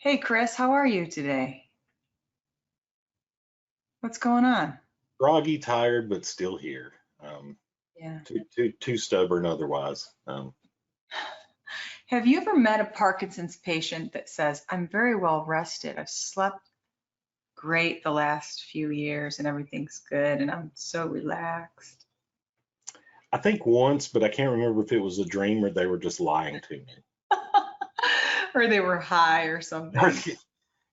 Hey Chris, how are you today? What's going on? Groggy, tired, but still here. Yeah. Too stubborn otherwise. Have you ever met a Parkinson's patient that says, I'm very well rested. I've slept great the last few years and everything's good and I'm so relaxed. I think once, but I can't remember if it was a dream or they were just lying to me. Or they were high or something.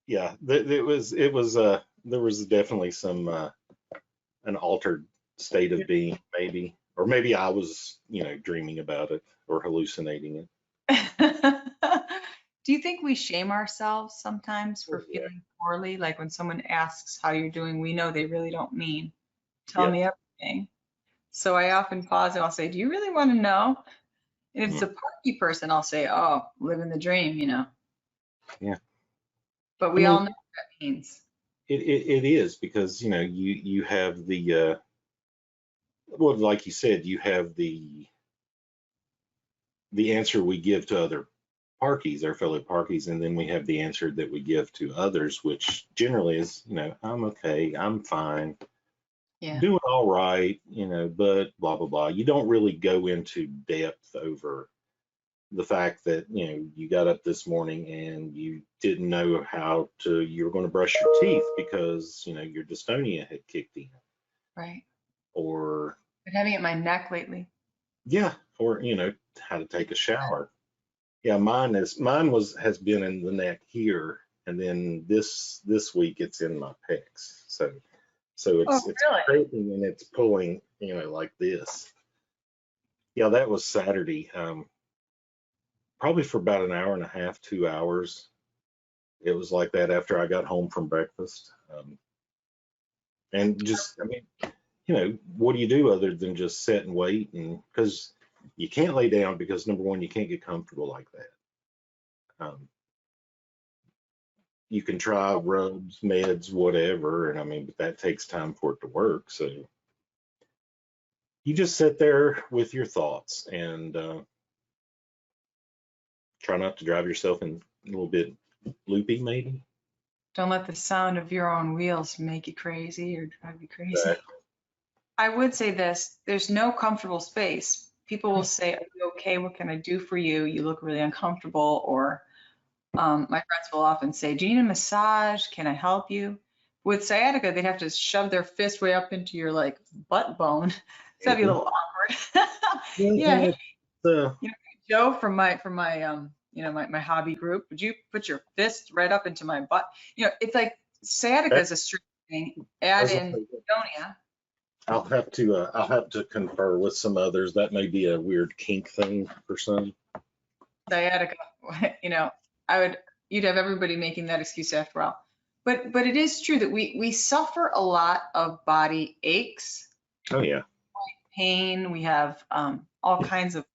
Yeah, there was definitely some an altered state of being, maybe, or maybe I was, dreaming about it or hallucinating it. Do you think we shame ourselves sometimes for Oh, yeah. feeling poorly? Like when someone asks how you're doing, we know they really don't mean tell Yep. me everything. So I often pause and I'll say, do you really want to know? And if it's Mm, a parky person, I'll say, oh, living the dream. yeah. But I we mean, all know what that means. it is because you have the well, like you said, you have the answer we give to other parkies, our fellow parkies, and then we have the answer that we give to others, which generally is, I'm okay, I'm fine, Yeah. doing all right, but blah blah blah. You don't really go into depth over the fact that you got up this morning and you didn't know you were going to brush your teeth because your dystonia had kicked in, Right. or Been having it in my neck lately. yeah, or how to take a shower. Yeah, mine has been in the neck here, and then this week it's in my pecs. So Oh, it's really? scraping and it's pulling, like this. Yeah, that was Saturday. Probably for about an hour and a half, 2 hours. It was like that after I got home from breakfast. And just, I mean, what do you do other than just sit and wait? And because you can't lay down because number one, you can't get comfortable like that. Um, you can try rubs, meds, whatever, and I mean, but that takes time for it to work. So you just sit there with your thoughts and try not to drive yourself in a little bit loopy, maybe. Don't let the sound of your own wheels make you crazy or drive you crazy. Exactly. I would say this, there's no comfortable space. People will say, are you okay? What can I do for you? You look really uncomfortable. Or my friends will often say, do you need a massage? Can I help you? With sciatica, they'd have to shove their fist way up into your like butt bone. So that'd be a Hmm. little awkward. Well, Yeah, hey, uh, you know, Joe from my my hobby group, would you put your fist right up into my butt? It's like sciatica that, is a strange thing. I Add was gonna in say, dystonia, I'll have to confer with some others. That may be a weird kink thing for some. sciatica, you know, I would you'd have everybody making that excuse after a while. But it is true that we suffer a lot of body aches, Oh yeah. pain. We have all kinds of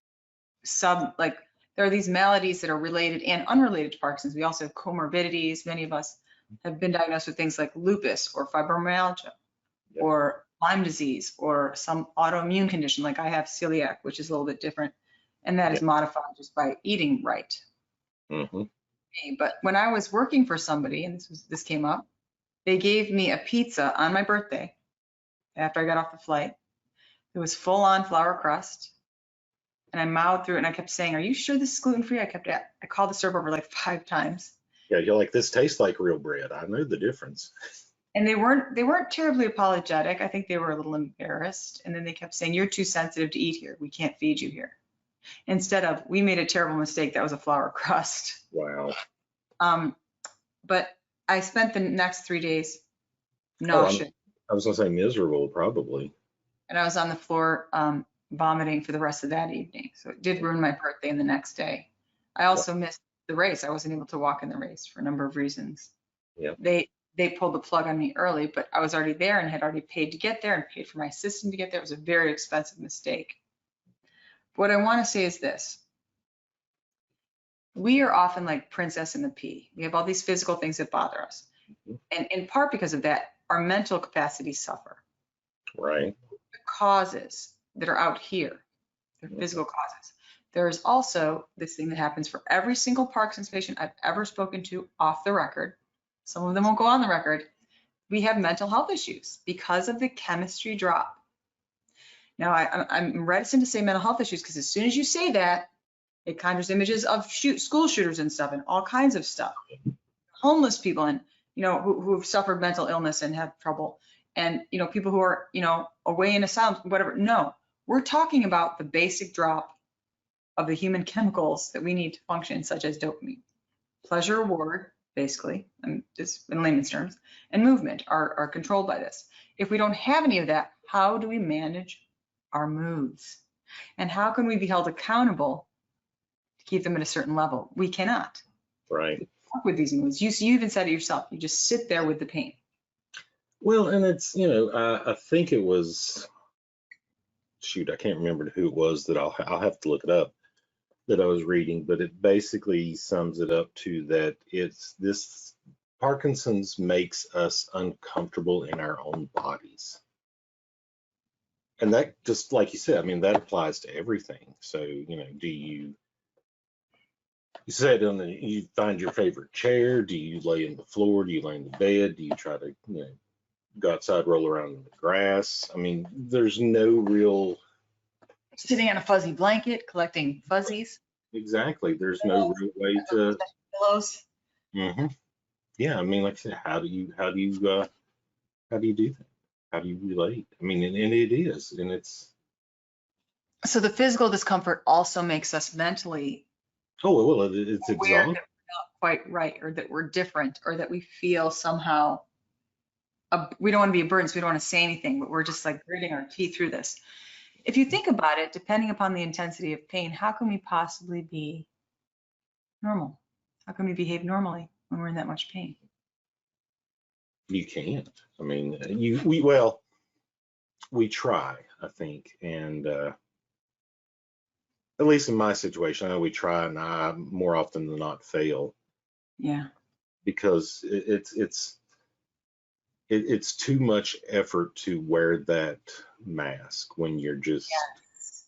like there are these maladies that are related and unrelated to Parkinson's. We also have comorbidities. Many of us have been diagnosed with things like lupus or fibromyalgia Yep. or Lyme disease or some autoimmune condition like I have celiac, which is a little bit different. And that is Yep. modified just by eating right. Hmm. But when I was working for somebody, and this came up, they gave me a pizza on my birthday after I got off the flight. It was full on flour crust. And I mouthed through it and I kept saying, are you sure this is gluten free? I called the server over like 5 times. Yeah, you're like, this tastes like real bread. I know the difference. And they weren't terribly apologetic. I think they were a little embarrassed. And then they kept saying, you're too sensitive to eat here. We can't feed you here. Instead of, we made a terrible mistake. That was a flour crust. Wow. Um, but I spent the next 3 days Oh, nauseous. I was gonna say miserable, probably. And I was on the floor vomiting for the rest of that evening. So it did ruin my birthday and the next day. I Wow. also missed the race. I wasn't able to walk in the race for a number of reasons. Yeah. They pulled the plug on me early, but I was already there and had already paid to get there and paid for my assistant to get there. It was a very expensive mistake. What I want to say is this. We are often like Princess and the Pea. We have all these physical things that bother us. Mhm. And in part because of that, our mental capacities suffer. Right. The causes that are out here, they're Mhm. physical causes. There is also this thing that happens for every single Parkinson's patient I've ever spoken to off the record. Some of them won't go on the record. We have mental health issues because of the chemistry drop. Now, I'm reticent to say mental health issues because as soon as you say that, it conjures images of school shooters and stuff and all kinds of stuff. Homeless people and, who have suffered mental illness and have trouble. And, people who are, away in asylums, whatever. No, we're talking about the basic drop of the human chemicals that we need to function, such as dopamine. Pleasure, reward, basically, just in layman's terms, and movement are controlled by this. If we don't have any of that, how do we manage our moods? And how can we be held accountable to keep them at a certain level? We cannot. Right. With these moods. You even said it yourself. You just sit there with the pain. Well, and it's, I think it was, shoot, I can't remember who it was that I'll have to look it up, that I was reading, but it basically sums it up to that it's this Parkinson's makes us uncomfortable in our own bodies. And that, just like you said, I mean, that applies to everything. So, do you said you find your favorite chair? Do you lay in the floor? Do you lay in the bed? Do you try to, go outside, roll around in the grass? I mean, there's no real. Sitting on a fuzzy blanket, collecting fuzzies. Exactly. There's no real way to. Pillows. Yeah, I mean, like I said, how do you do that? How do you relate? I mean, and it is, and it's. So the physical discomfort also makes us mentally. Oh, well, it's exhausting. That we're not quite right, or that we're different, or that we feel somehow. We don't want to be a burden, so we don't want to say anything, but we're just like gritting our teeth through this. If you think about it, depending upon the intensity of pain, how can we possibly be normal? How can we behave normally when we're in that much pain? You can't. I mean, we try, I think, and at least in my situation, I know we try, and I more often than not fail. Yeah. Because it's too much effort to wear that mask when you're just, Yes.